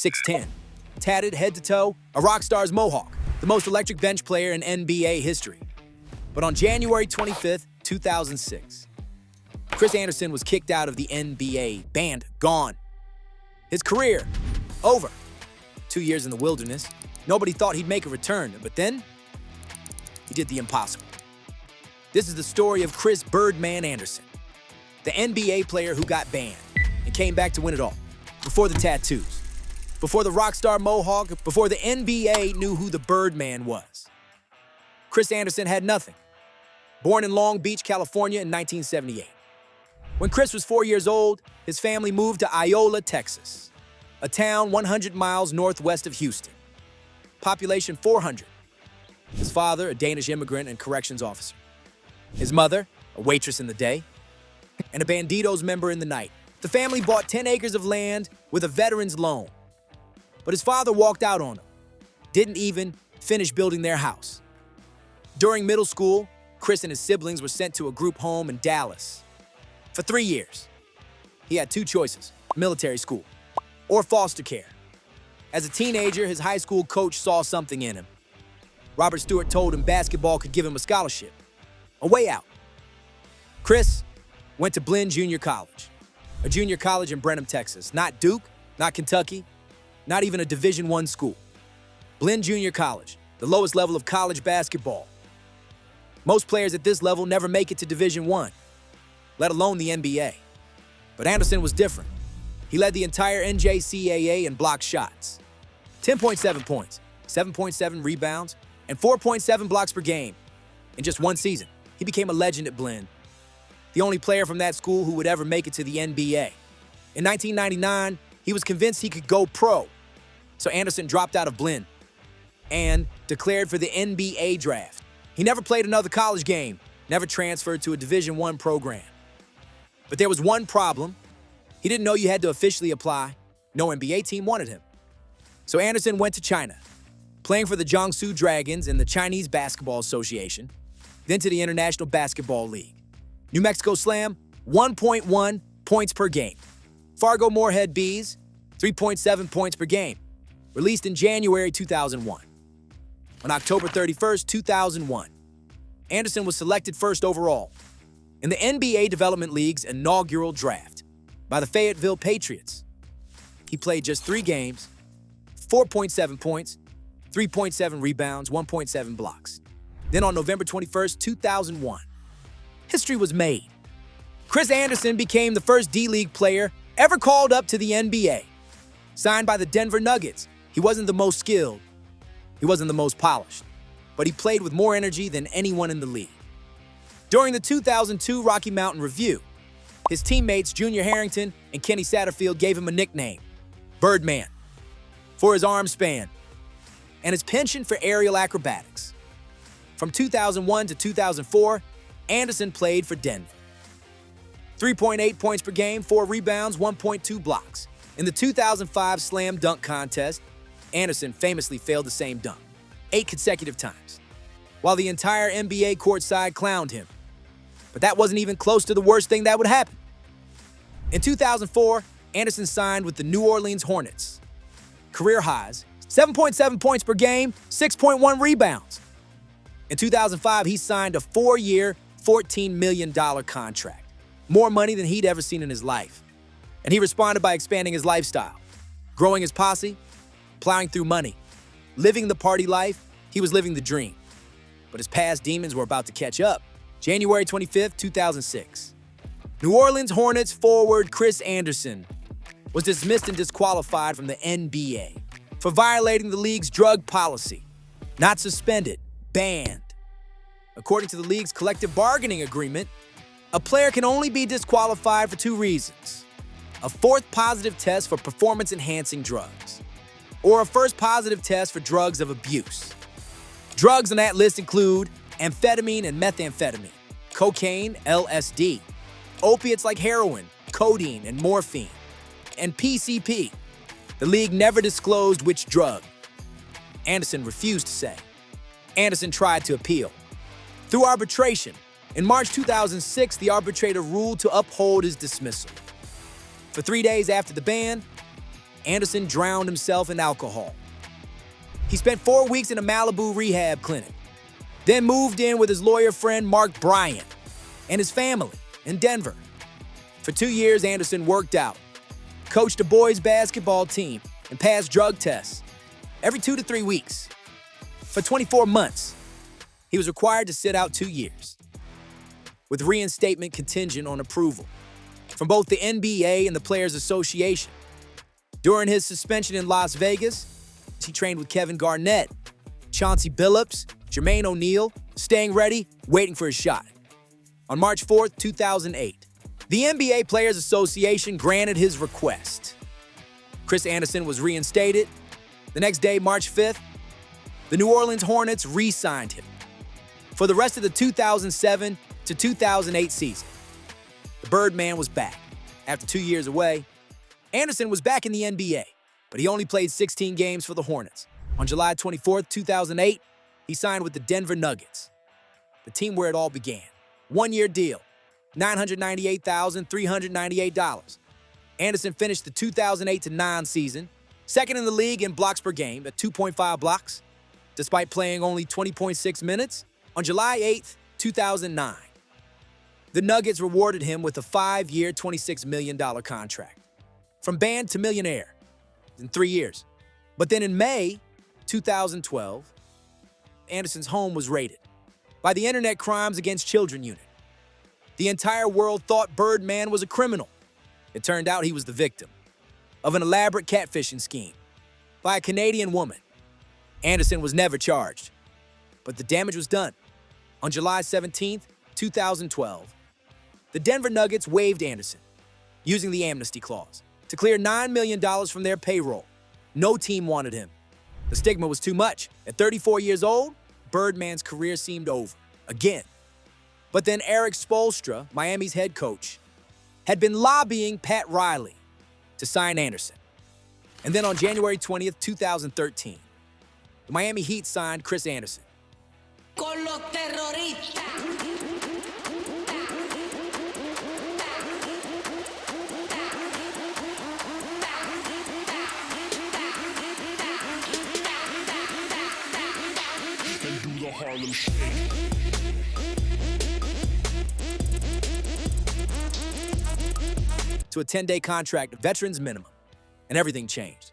6'10", tatted head to toe, a rock star's mohawk, the most electric bench player in NBA history. But on January 25th, 2006, Chris Andersen was kicked out of the NBA, banned, gone. His career, over. 2 years in the wilderness, nobody thought he'd make a return, but then, he did the impossible. This is the story of Chris Birdman Andersen, the NBA player who got banned and came back to win it all. Before the tattoos, before the rockstar mohawk, before the NBA knew who the Birdman was. Chris Andersen had nothing. Born in Long Beach, California in 1978. When Chris was 4 years old, his family moved to Iola, Texas, a town 100 miles northwest of Houston. Population 400. His father, a Danish immigrant and corrections officer. His mother, a waitress in the day, and a Banditos member in the night. The family bought 10 acres of land with a veteran's loan. But his father walked out on him, didn't even finish building their house. During middle school, Chris and his siblings were sent to a group home in Dallas. For 3 years, he had two choices, military school or foster care. As a teenager, his high school coach saw something in him. Robert Stewart told him basketball could give him a scholarship, a way out. Chris went to Blinn Junior College, a junior college in Brenham, Texas. Not Duke, not Kentucky, not even a Division I school. Blinn Junior College, the lowest level of college basketball. Most players at this level never make it to Division I, let alone the NBA. But Andersen was different. He led the entire NJCAA in block shots. 10.7 points, 7.7 rebounds, and 4.7 blocks per game. In just one season, he became a legend at Blinn, the only player from that school who would ever make it to the NBA. In 1999, he was convinced he could go pro, so Andersen dropped out of Blinn and declared for the NBA draft. He never played another college game, never transferred to a Division I program. But there was one problem. He didn't know you had to officially apply. No NBA team wanted him. So Andersen went to China, playing for the Jiangsu Dragons in the Chinese Basketball Association, then to the International Basketball League. New Mexico Slam, 1.1 points per game. Fargo Moorhead Bees, 3.7 points per game. Released in January 2001. On October 31st, 2001, Andersen was selected first overall in the NBA Development League's inaugural draft by the Fayetteville Patriots. He played just 3 games, 4.7 points, 3.7 rebounds, 1.7 blocks. Then on November 21st, 2001, history was made. Chris Andersen became the first D-League player ever called up to the NBA. Signed by the Denver Nuggets, he wasn't the most skilled, he wasn't the most polished, but he played with more energy than anyone in the league. During the 2002 Rocky Mountain Review, his teammates Junior Harrington and Kenny Satterfield gave him a nickname, Birdman, for his arm span and his penchant for aerial acrobatics. From 2001 to 2004, Andersen played for Denver. 3.8 points per game, 4 rebounds, 1.2 blocks. In the 2005 Slam Dunk Contest, Andersen famously failed the same dunk 8 consecutive times, while the entire NBA courtside clowned him. But that wasn't even close to the worst thing that would happen. In 2004, Andersen signed with the New Orleans Hornets. Career highs, 7.7 points per game, 6.1 rebounds. In 2005, he signed a 4-year, $14 million contract, more money than he'd ever seen in his life. And he responded by expanding his lifestyle, growing his posse, plowing through money, living the party life. He was living the dream. But his past demons were about to catch up. January 25th, 2006. New Orleans Hornets forward Chris Andersen was dismissed and disqualified from the NBA for violating the league's drug policy. Not suspended, banned. According to the league's collective bargaining agreement, a player can only be disqualified for 2 reasons: a 4th positive test for performance-enhancing drugs, or a 1st positive test for drugs of abuse. Drugs on that list include amphetamine and methamphetamine, cocaine, LSD, opiates like heroin, codeine, and morphine, and PCP. The league never disclosed which drug. Andersen refused to say. Andersen tried to appeal. Through arbitration, in March 2006, the arbitrator ruled to uphold his dismissal. For 3 days after the ban, Andersen drowned himself in alcohol. He spent 4 weeks in a Malibu rehab clinic, then moved in with his lawyer friend Mark Bryant and his family in Denver. For 2 years, Andersen worked out, coached a boys' basketball team, and passed drug tests every 2 to 3 weeks. For 24 months, he was required to sit out 2 years, with reinstatement contingent on approval from both the NBA and the Players Association. During his suspension in Las Vegas, he trained with Kevin Garnett, Chauncey Billups, Jermaine O'Neal, staying ready, waiting for his shot. On March 4th, 2008, the NBA Players Association granted his request. Chris Andersen was reinstated. The next day, March 5th, the New Orleans Hornets re-signed him for the rest of the 2007 to 2008 season. The Birdman was back. After 2 years away, Andersen was back in the NBA, but he only played 16 games for the Hornets. On July 24th, 2008, he signed with the Denver Nuggets, the team where it all began. 1-year deal, $998,398. Andersen finished the 2008-09 season, second in the league in blocks per game at 2.5 blocks, despite playing only 20.6 minutes. On July 8th, 2009, the Nuggets rewarded him with a 5-year, $26 million contract. From band to millionaire in 3 years. But then in May 2012, Andersen's home was raided by the Internet Crimes Against Children Unit. The entire world thought Birdman was a criminal. It turned out he was the victim of an elaborate catfishing scheme by a Canadian woman. Andersen was never charged, but the damage was done. On July 17th, 2012, the Denver Nuggets waived Andersen using the amnesty clause to clear $9 million from their payroll. No team wanted him. The stigma was too much. At 34 years old, Birdman's career seemed over again. But then Eric Spoelstra, Miami's head coach, had been lobbying Pat Riley to sign Andersen. And then on January 20th, 2013, the Miami Heat signed Chris Andersen. Con los terroristas. Harlem Shake. To a 10-day contract, veterans minimum, and everything changed.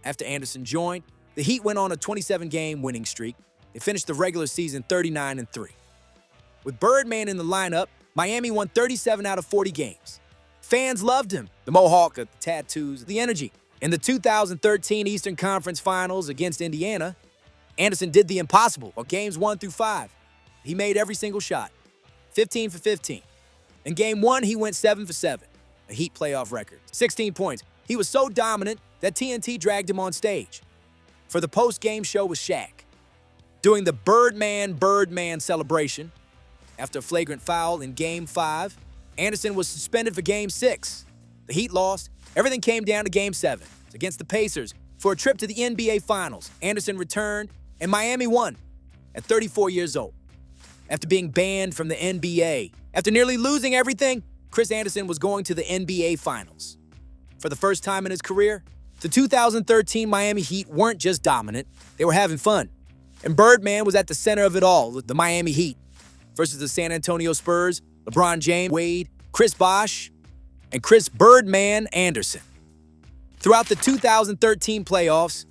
After Andersen joined, the Heat went on a 27-game winning streak. They finished the regular season 39-3. With Birdman in the lineup, Miami won 37 out of 40 games. Fans loved him. The mohawk, the tattoos, the energy. In the 2013 Eastern Conference Finals against Indiana, Andersen did the impossible on games 1 through 5. He made every single shot, 15 for 15. In game 1, he went 7 for 7, a Heat playoff record, 16 points. He was so dominant that TNT dragged him on stage for the post-game show with Shaq. Doing the Birdman celebration, after a flagrant foul in game 5, Andersen was suspended for game 6. The Heat lost. Everything came down to game 7 against the Pacers for a trip to the NBA Finals. Andersen returned, and Miami won at 34 years old. After being banned from the NBA, after nearly losing everything, Chris Andersen was going to the NBA Finals. For the first time in his career, the 2013 Miami Heat weren't just dominant, they were having fun. And Birdman was at the center of it all, the Miami Heat versus the San Antonio Spurs, LeBron James, Wade, Chris Bosh, and Chris Birdman Andersen. Throughout the 2013 playoffs,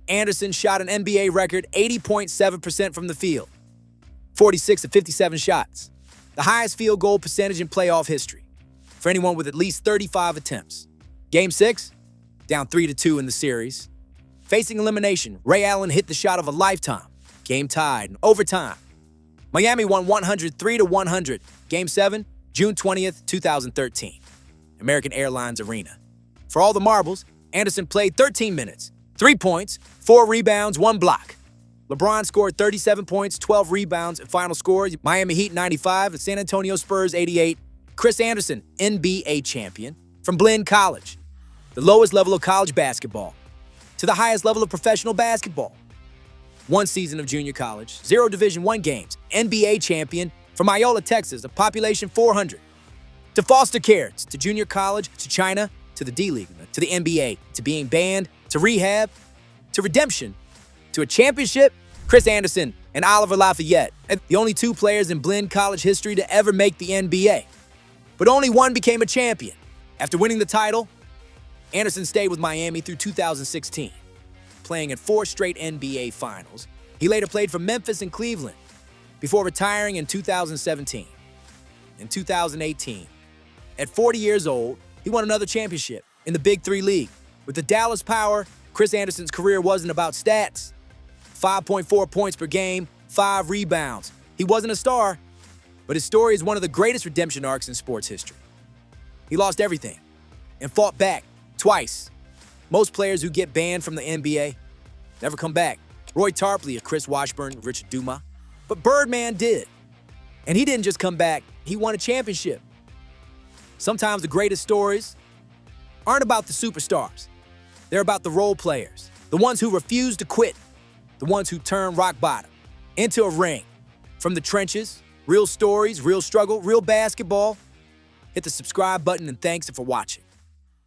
Andersen shot an NBA record 80.7% from the field, 46 of 57 shots, the highest field goal percentage in playoff history for anyone with at least 35 attempts. Game 6, down 3-2 in the series. Facing elimination, Ray Allen hit the shot of a lifetime. Game tied in overtime. Miami won 103-100. Game 7, June 20th, 2013. American Airlines Arena. For all the marbles, Andersen played 13 minutes, 3 points, 4 rebounds, 1 block. LeBron scored 37 points, 12 rebounds, and final score, Miami Heat 95 and San Antonio Spurs 88. Chris Andersen, NBA champion from Blinn College, the lowest level of college basketball, to the highest level of professional basketball. 1 season of junior college, 0 Division I games, NBA champion from Iola, Texas, a population 400. To foster care, to junior college, to China, to the D-League. to the NBA, to being banned, to rehab, to redemption, to a championship. Chris Andersen and Oliver Lafayette, the only two players in Blinn College history to ever make the NBA. But only one became a champion. After winning the title, Andersen stayed with Miami through 2016, playing in 4 straight NBA Finals. He later played for Memphis and Cleveland before retiring in 2017. In 2018, at 40 years old, he won another championship in the Big Three League. With the Dallas Power, Chris Andersen's career wasn't about stats. 5.4 points per game, 5 rebounds. He wasn't a star, but his story is one of the greatest redemption arcs in sports history. He lost everything and fought back twice. Most players who get banned from the NBA never come back. Roy Tarpley, Chris Washburn, Richard Dumas. But Birdman did. And he didn't just come back, he won a championship. Sometimes the greatest stories aren't about the superstars. They're about the role players, the ones who refuse to quit, the ones who turn rock bottom into a ring. From the trenches, real stories, real struggle, real basketball. Hit the subscribe button and thanks for watching.